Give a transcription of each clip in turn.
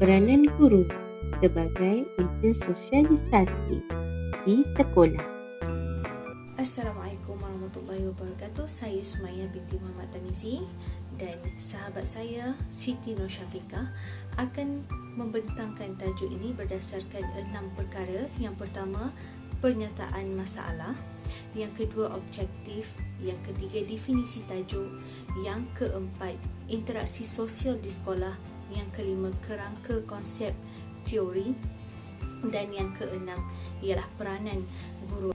Peranan guru sebagai ejen sosialisasi di sekolah. Assalamualaikum warahmatullahi wabarakatuh. Saya Sumaya binti Muhammad Tamizi dan sahabat saya Siti Nur Syafiqah akan membentangkan tajuk ini berdasarkan 6 perkara. Yang pertama, pernyataan masalah. Yang kedua, objektif. Yang ketiga, definisi tajuk. Yang keempat, interaksi sosial di sekolah. Yang kelima, kerangka konsep teori. Dan yang keenam ialah peranan guru.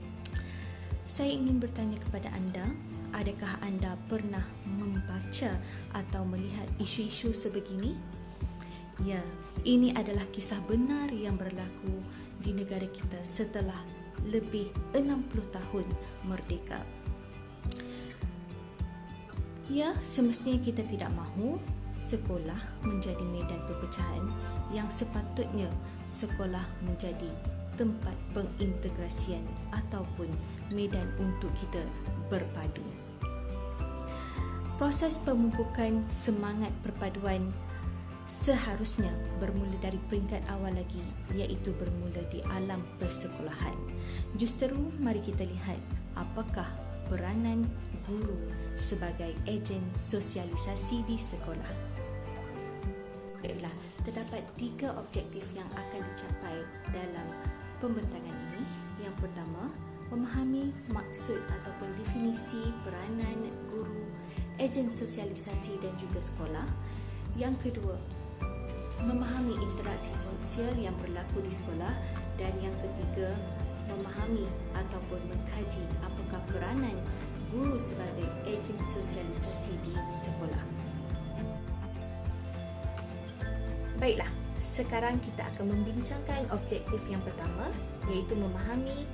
Saya ingin bertanya kepada anda, adakah anda pernah membaca atau melihat isu-isu sebegini? Ya, ini adalah kisah benar yang berlaku di negara kita setelah lebih 60 tahun merdeka. Ya, semestinya kita tidak mahu sekolah menjadi medan perpecahan, yang sepatutnya sekolah menjadi tempat pengintegrasian ataupun medan untuk kita berpadu. Proses pemupukan semangat perpaduan seharusnya bermula dari peringkat awal lagi, iaitu bermula di alam persekolahan. Justeru, mari kita lihat apakah peranan guru sebagai ejen sosialisasi di sekolah. Baiklah, terdapat 3 objektif yang akan dicapai dalam pembentangan ini. Yang pertama, memahami maksud ataupun definisi peranan guru, ejen sosialisasi dan juga sekolah. Yang kedua, memahami interaksi sosial yang berlaku di sekolah. Dan yang ketiga, memahami ataupun mengkaji apakah peranan guru sebagai ejen sosialisasi di sekolah. Baiklah, sekarang kita akan membincangkan objektif yang pertama, iaitu memahami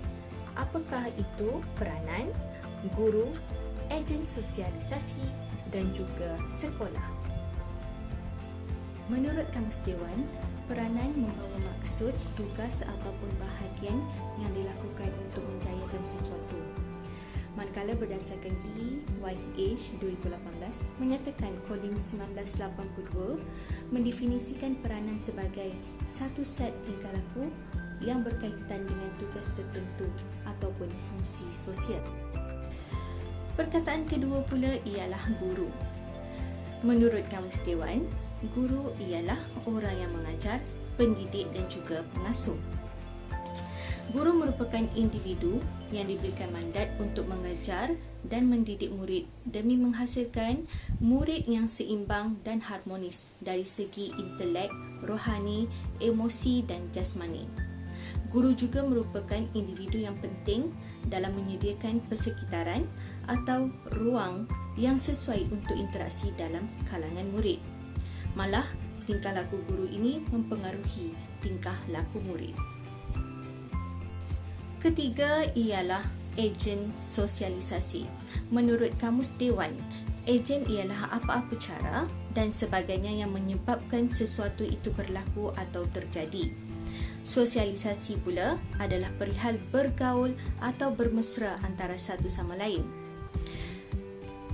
apakah itu peranan guru, ejen sosialisasi dan juga sekolah. Menurut Kamus Dewan, peranan membawa maksud, tugas ataupun bahagian yang dilakukan untuk menjayakan sesuatu. Manakala berdasarkan YH 2018 menyatakan Collins 1982 mendefinisikan peranan sebagai satu set tingkah laku yang berkaitan dengan tugas tertentu ataupun fungsi sosial. Perkataan kedua pula ialah guru. Menurut Kamus Dewan, guru ialah orang yang mengajar, pendidik dan juga pengasuh. Guru merupakan individu yang diberikan mandat untuk mengajar dan mendidik murid demi menghasilkan murid yang seimbang dan harmonis dari segi intelek, rohani, emosi dan jasmani. Guru juga merupakan individu yang penting dalam menyediakan persekitaran atau ruang yang sesuai untuk interaksi dalam kalangan murid. Malah, tingkah laku guru ini mempengaruhi tingkah laku murid. Ketiga ialah ejen sosialisasi. Menurut Kamus Dewan, ejen ialah apa-apa cara dan sebagainya yang menyebabkan sesuatu itu berlaku atau terjadi. Sosialisasi pula adalah perihal bergaul atau bermesra antara satu sama lain.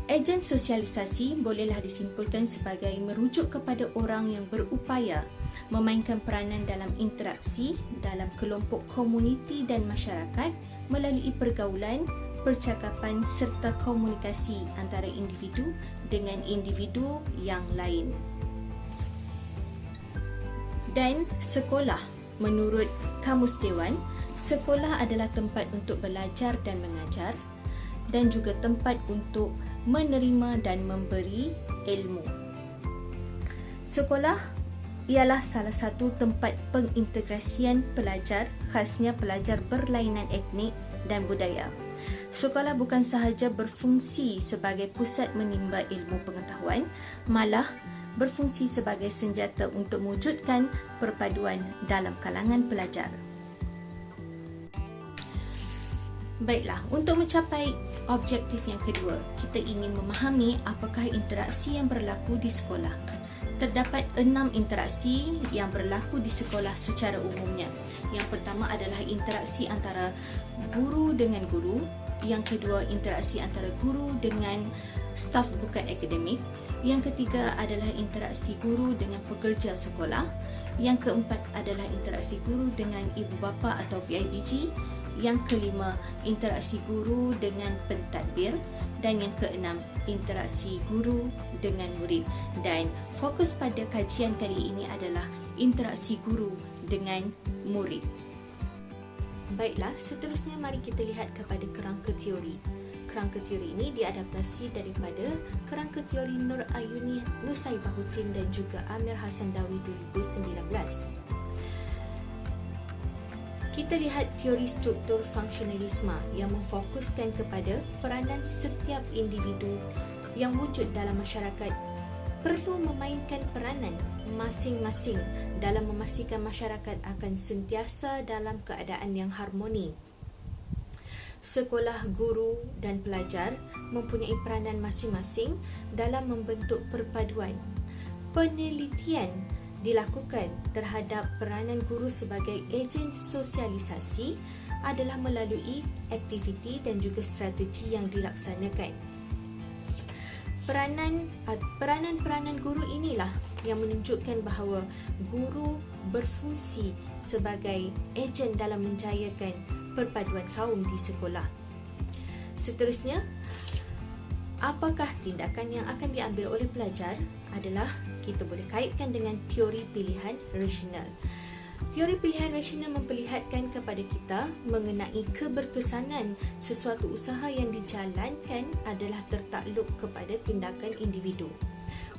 Ejen sosialisasi bolehlah disimpulkan sebagai merujuk kepada orang yang berupaya memainkan peranan dalam interaksi dalam kelompok komuniti dan masyarakat melalui pergaulan, percakapan serta komunikasi antara individu dengan individu yang lain. Dan sekolah, menurut Kamus Dewan, sekolah adalah tempat untuk belajar dan mengajar dan juga tempat untuk menerima dan memberi ilmu. Sekolah ialah salah satu tempat pengintegrasian pelajar, khasnya pelajar berlainan etnik dan budaya. Sekolah bukan sahaja berfungsi sebagai pusat menimba ilmu pengetahuan, malah berfungsi sebagai senjata untuk mewujudkan perpaduan dalam kalangan pelajar. Baiklah, untuk mencapai objektif yang kedua, kita ingin memahami apakah interaksi yang berlaku di sekolah. Terdapat 6 interaksi yang berlaku di sekolah secara umumnya. Yang pertama adalah interaksi antara guru dengan guru. Yang kedua, interaksi antara guru dengan staf bukan akademik. Yang ketiga adalah interaksi guru dengan pekerja sekolah. Yang keempat adalah interaksi guru dengan ibu bapa atau PIBG. Yang kelima, interaksi guru dengan pentadbir. Dan yang keenam, interaksi guru dengan murid. Dan fokus pada kajian kali ini adalah interaksi guru dengan murid. Baiklah, seterusnya mari kita lihat kepada kerangka teori. Kerangka teori ini diadaptasi daripada kerangka teori Nur Ayuni, Nusaibah Husin dan juga Amir Hassan Dawi 2019. Kita lihat teori struktur fungsionalisme yang memfokuskan kepada peranan setiap individu yang wujud dalam masyarakat perlu memainkan peranan masing-masing dalam memastikan masyarakat akan sentiasa dalam keadaan yang harmoni. Sekolah, guru dan pelajar mempunyai peranan masing-masing dalam membentuk perpaduan. Penelitian dilakukan terhadap peranan guru sebagai ejen sosialisasi adalah melalui aktiviti dan juga strategi yang dilaksanakan. Peranan guru inilah yang menunjukkan bahawa guru berfungsi sebagai ejen dalam menjayakan perpaduan kaum di sekolah. Seterusnya, apakah tindakan yang akan diambil oleh pelajar adalah kita boleh kaitkan dengan teori pilihan rasional. Teori pilihan rasional memperlihatkan kepada kita mengenai keberkesanan sesuatu usaha yang dijalankan adalah tertakluk kepada tindakan individu.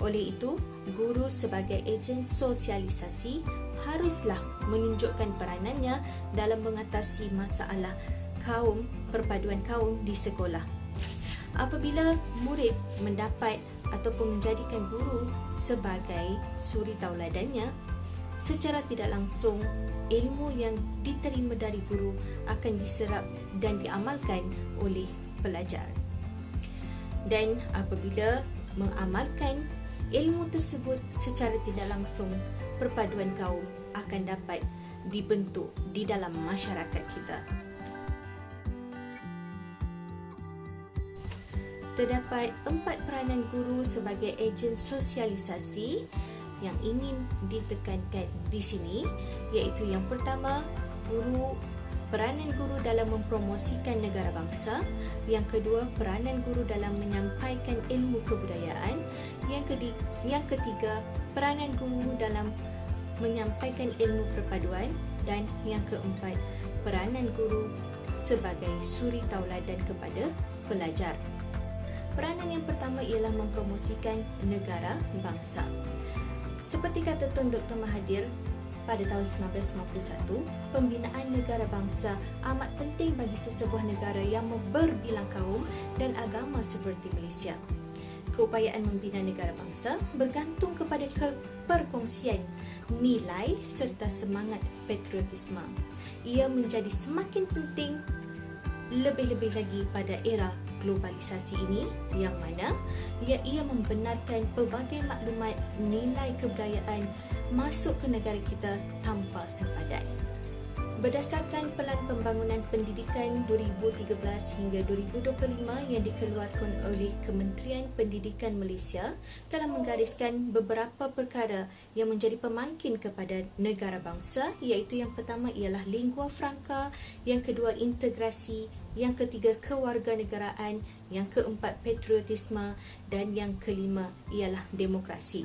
Oleh itu, guru sebagai ejen sosialisasi haruslah menunjukkan peranannya dalam mengatasi masalah perpaduan kaum di sekolah. Apabila murid mendapat ataupun menjadikan guru sebagai suri tauladannya, secara tidak langsung ilmu yang diterima dari guru akan diserap dan diamalkan oleh pelajar. Dan apabila mengamalkan ilmu tersebut secara tidak langsung, perpaduan kaum akan dapat dibentuk di dalam masyarakat kita. Terdapat 4 peranan guru sebagai ejen sosialisasi yang ingin ditekankan di sini, iaitu yang pertama, peranan guru dalam mempromosikan negara bangsa. Yang kedua, peranan guru dalam menyampaikan ilmu kebudayaan. Yang ketiga, peranan guru dalam menyampaikan ilmu perpaduan. Dan yang keempat, peranan guru sebagai suri tauladan kepada pelajar. Peranan yang pertama ialah mempromosikan negara bangsa. Seperti kata Tun Dr. Mahathir pada tahun 1991, pembinaan negara bangsa amat penting bagi sesebuah negara yang berbilang kaum dan agama seperti Malaysia. Keupayaan membina negara bangsa bergantung kepada perkongsian nilai serta semangat patriotisme. Ia menjadi semakin penting lebih-lebih lagi pada era globalisasi ini, yang mana ia membenarkan pelbagai maklumat nilai kebudayaan masuk ke negara kita tanpa sempadan. Berdasarkan Pelan Pembangunan Pendidikan 2013 hingga 2025 yang dikeluarkan oleh Kementerian Pendidikan Malaysia, telah menggariskan beberapa perkara yang menjadi pemangkin kepada negara bangsa, iaitu yang pertama ialah lingua franca, yang kedua integrasi, yang ketiga kewarganegaraan, yang keempat patriotisme dan yang kelima ialah demokrasi.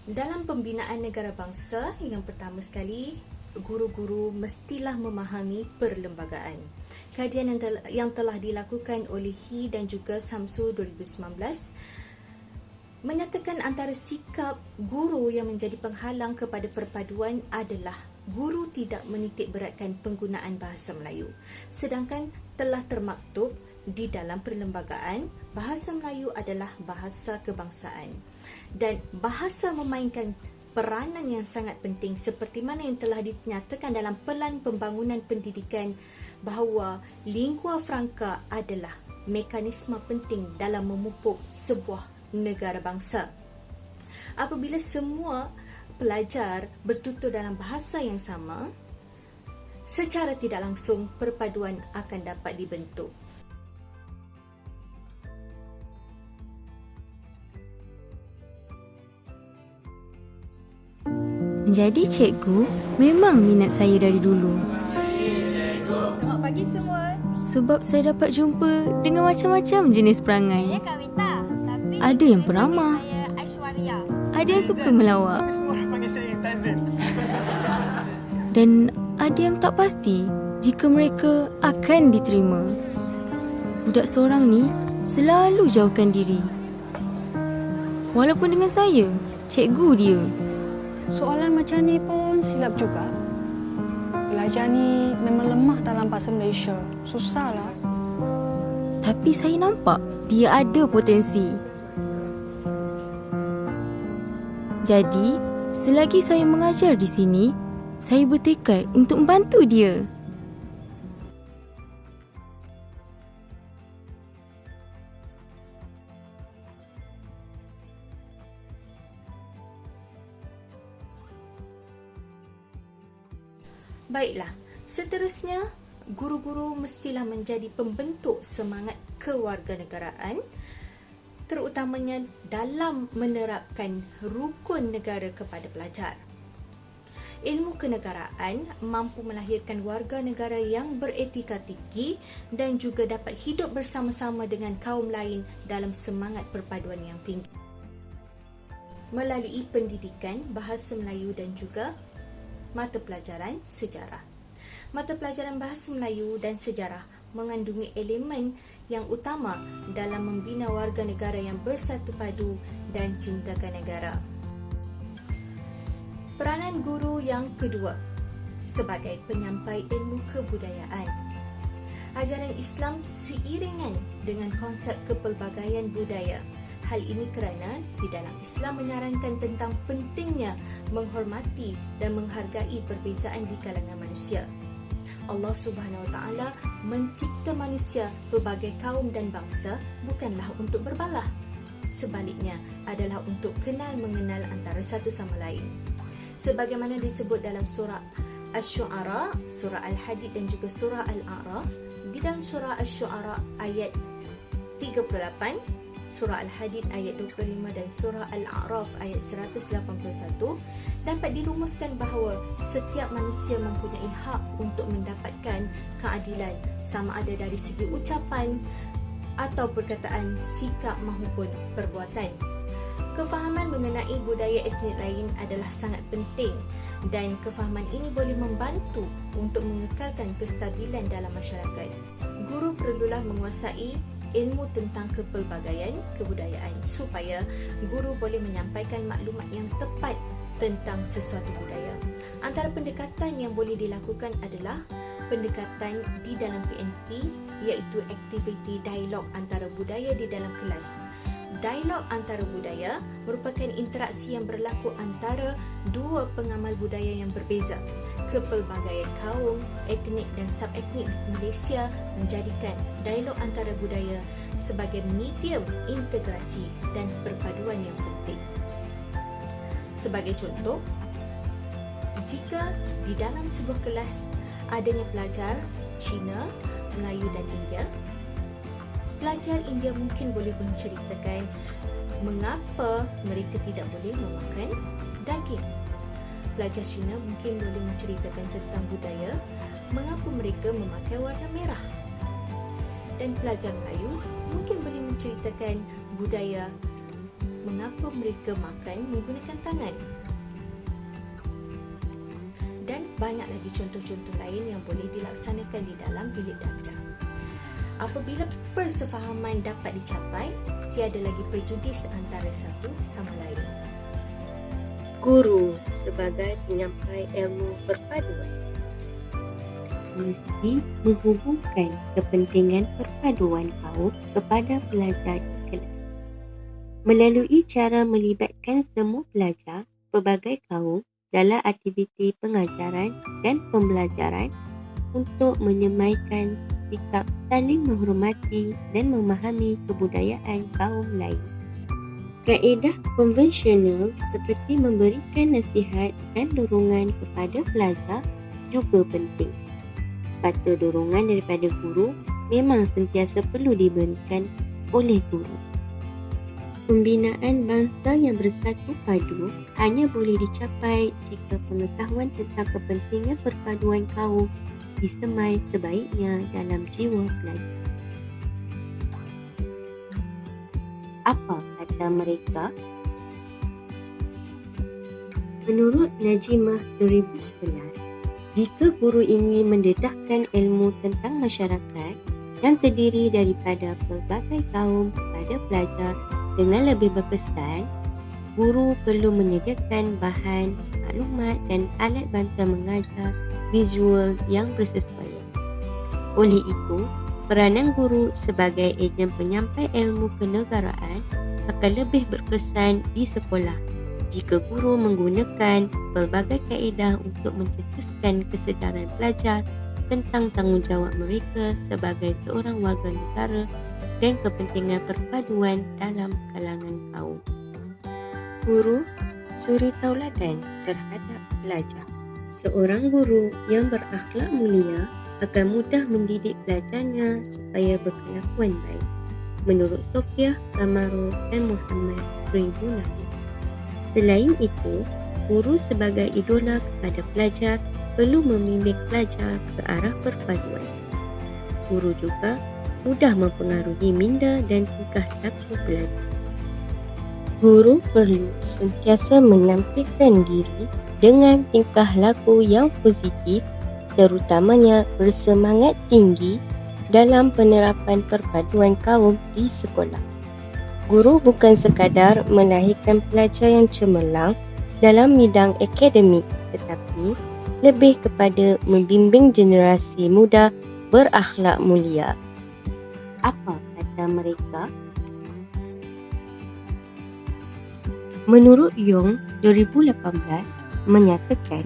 Dalam pembinaan negara bangsa, yang pertama sekali, guru-guru mestilah memahami perlembagaan. Kajian yang telah dilakukan oleh He dan juga Samsu 2019 menyatakan antara sikap guru yang menjadi penghalang kepada perpaduan adalah guru tidak menitik beratkan penggunaan bahasa Melayu, sedangkan telah termaktub di dalam perlembagaan bahasa Melayu adalah bahasa kebangsaan dan bahasa memainkan peranan yang sangat penting seperti mana yang telah dinyatakan dalam Pelan Pembangunan Pendidikan bahawa lingua franca adalah mekanisme penting dalam memupuk sebuah negara bangsa. Apabila semua pelajar bertutur dalam bahasa yang sama, secara tidak langsung perpaduan akan dapat dibentuk. Jadi cikgu memang minat saya dari dulu. Selamat pagi semua. Sebab saya dapat jumpa dengan macam-macam jenis perangai. Saya Kak Wita. Tapi Ada yang peramah, saya Aishwarya. ada yang suka melawak, Semua orang panggil saya Tazil. dan ada yang tak pasti jika mereka akan diterima. Budak seorang ni selalu jauhkan diri. Walaupun dengan saya, cikgu dia. Soalan macam ni pun silap juga. Pelajar ni memang lemah dalam bahasa Malaysia. Susahlah. Tapi saya nampak dia ada potensi. Jadi, selagi saya mengajar di sini, saya bertekad untuk membantu dia. Baiklah, seterusnya, guru-guru mestilah menjadi pembentuk semangat kewarganegaraan, terutamanya dalam menerapkan rukun negara kepada pelajar. Ilmu kenegaraan mampu melahirkan warga negara yang beretika tinggi dan juga dapat hidup bersama-sama dengan kaum lain dalam semangat perpaduan yang tinggi. Melalui pendidikan bahasa Melayu dan juga mata pelajaran sejarah. Mata pelajaran bahasa Melayu dan sejarah mengandungi elemen yang utama dalam membina warga negara yang bersatu padu dan cintakan negara. Peranan guru yang kedua sebagai penyampai ilmu kebudayaan. Ajaran Islam seiringan dengan konsep kepelbagaian budaya. Hal ini kerana di dalam Islam menyarankan tentang pentingnya menghormati dan menghargai perbezaan di kalangan manusia. Allah Subhanahu Wa Taala mencipta manusia berbagai kaum dan bangsa bukanlah untuk berbalah. Sebaliknya adalah untuk kenal mengenal antara satu sama lain. Sebagaimana disebut dalam surah Asy-Syu'ara, surah Al-Hadid dan juga surah Al-A'raf. Di dalam surah Asy-Syu'ara ayat 38, surah Al-Hadid ayat 25 dan surah Al-A'raf ayat 181 dapat dirumuskan bahawa setiap manusia mempunyai hak untuk mendapatkan keadilan sama ada dari segi ucapan atau perkataan, sikap maupun perbuatan. Kefahaman mengenai budaya etnik lain adalah sangat penting dan kefahaman ini boleh membantu untuk mengekalkan kestabilan dalam masyarakat. Guru perlulah menguasai ilmu tentang kepelbagaian kebudayaan supaya guru boleh menyampaikan maklumat yang tepat tentang sesuatu budaya. Antara pendekatan yang boleh dilakukan adalah pendekatan di dalam PNP, iaitu aktiviti dialog antara budaya di dalam kelas. Dialog antara budaya merupakan interaksi yang berlaku antara dua pengamal budaya yang berbeza. Kepelbagaian kaum, etnik dan sub-etnik di Malaysia menjadikan dialog antara budaya sebagai medium integrasi dan perpaduan yang penting. Sebagai contoh, jika di dalam sebuah kelas adanya pelajar Cina, Melayu dan India, pelajar India mungkin boleh menceritakan mengapa mereka tidak boleh memakan daging. Pelajar Cina mungkin boleh menceritakan tentang budaya mengapa mereka memakai warna merah. Dan pelajar Melayu mungkin boleh menceritakan budaya mengapa mereka makan menggunakan tangan. Dan banyak lagi contoh-contoh lain yang boleh dilaksanakan di dalam bilik darjah. Apabila persefahaman dapat dicapai, tiada lagi prejudis antara satu sama lain. Guru sebagai penyampai ilmu perpaduan mesti menghubungkan kepentingan perpaduan kaum kepada pelajar di kelas melalui cara melibatkan semua pelajar pelbagai kaum dalam aktiviti pengajaran dan pembelajaran untuk menyemaikan sikap saling menghormati dan memahami kebudayaan kaum lain. Kaedah konvensional seperti memberikan nasihat dan dorongan kepada pelajar juga penting. Kata dorongan daripada guru memang sentiasa perlu diberikan oleh guru. Pembinaan bangsa yang bersatu padu hanya boleh dicapai jika pengetahuan tentang kepentingan perpaduan kaum disemai sebaiknya dalam jiwa pelajar. Apa kata mereka? Menurut Najimah 2011, jika guru ingin mendedahkan ilmu tentang masyarakat yang terdiri daripada pelbagai kaum kepada pelajar dengan lebih berkesan, guru perlu menyediakan bahan, maklumat dan alat bantuan mengajar visual yang bersesuaian. Oleh itu, peranan guru sebagai ejen penyampai ilmu kenegaraan akan lebih berkesan di sekolah jika guru menggunakan pelbagai kaedah untuk mencetuskan kesedaran pelajar tentang tanggungjawab mereka sebagai seorang warga negara dan kepentingan perpaduan dalam kalangan kaum. Guru suri tauladan terhadap pelajar. Seorang guru yang berakhlak mulia akan mudah mendidik pelajarnya supaya berkelakuan baik. Menurut Sofia, Kamaro dan Muhammad 2006. Selain itu, guru sebagai idola kepada pelajar perlu membimbing pelajar ke arah perpaduan. Guru juga mudah mempengaruhi minda dan tingkah laku pelajar. Guru perlu sentiasa menampilkan diri dengan tingkah laku yang positif, terutamanya bersemangat tinggi dalam penerapan perpaduan kaum di sekolah. Guru bukan sekadar melahirkan pelajar yang cemerlang dalam bidang akademik, tetapi lebih kepada membimbing generasi muda berakhlak mulia. Apa kata mereka? Menurut Yong 2018 menyatakan,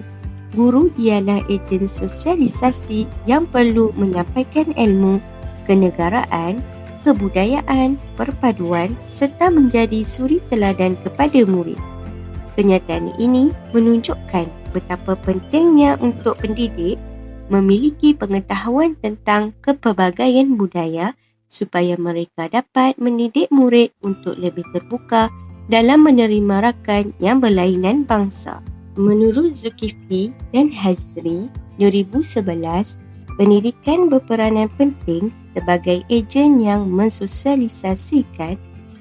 guru ialah ejen sosialisasi yang perlu menyampaikan ilmu, kenegaraan, kebudayaan, perpaduan serta menjadi suri teladan kepada murid. Kenyataan ini menunjukkan betapa pentingnya untuk pendidik memiliki pengetahuan tentang kepelbagaian budaya supaya mereka dapat mendidik murid untuk lebih terbuka dalam menerima rakan yang berlainan bangsa. Menurut Zulkifli dan Hazri 2011, pendidikan berperanan penting sebagai ejen yang mensosialisasikan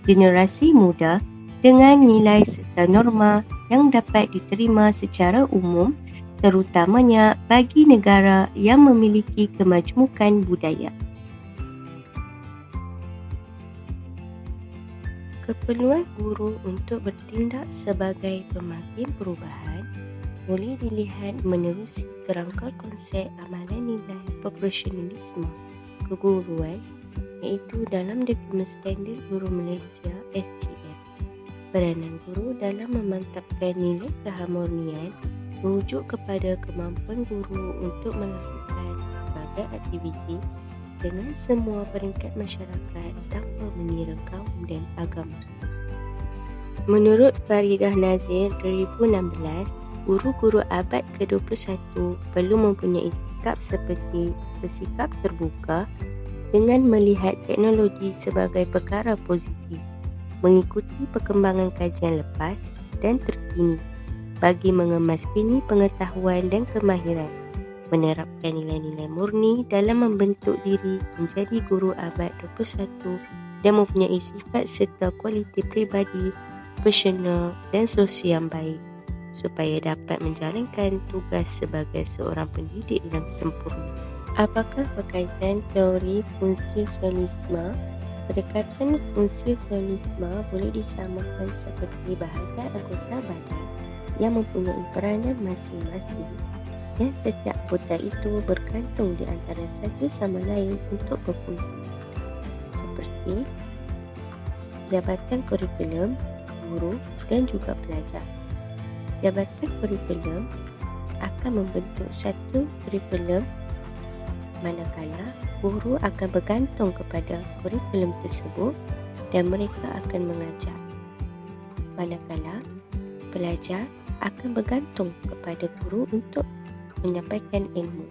generasi muda dengan nilai serta norma yang dapat diterima secara umum, terutamanya bagi negara yang memiliki kemajmukan budaya. Keperluan guru untuk bertindak sebagai pemakin perubahan boleh dilihat menerusi kerangka konsep amalan nilai profesionalisme keguruan, iaitu dalam dokumen standard guru Malaysia SGM. Peranan guru dalam memantapkan nilai keharmonian merujuk kepada kemampuan guru untuk melakukan berbagai aktiviti dengan semua peringkat masyarakat tanpa mengira kaum dan agama. Menurut Faridah Nazir 2016, guru-guru abad ke-21 perlu mempunyai sikap seperti bersikap terbuka dengan melihat teknologi sebagai perkara positif, mengikuti perkembangan kajian lepas dan terkini bagi mengemaskini pengetahuan dan kemahiran, menerapkan nilai-nilai murni dalam membentuk diri menjadi guru abad 21 dan mempunyai sifat serta kualiti peribadi, profesional dan sosial yang baik supaya dapat menjalankan tugas sebagai seorang pendidik yang sempurna. Apakah berkaitan teori fungsionalisme? Pendekatan fungsionalisme boleh disamakan seperti bahagian anggota badan yang mempunyai peranan masing-masing dan setiap anggota itu bergantung di antara satu sama lain untuk berfungsi. Seperti jabatan kurikulum, guru dan juga pelajar. Jabatan kurikulum akan membentuk satu kurikulum, manakala guru akan bergantung kepada kurikulum tersebut dan mereka akan mengajar. Manakala pelajar akan bergantung kepada guru untuk menyampaikan ilmu.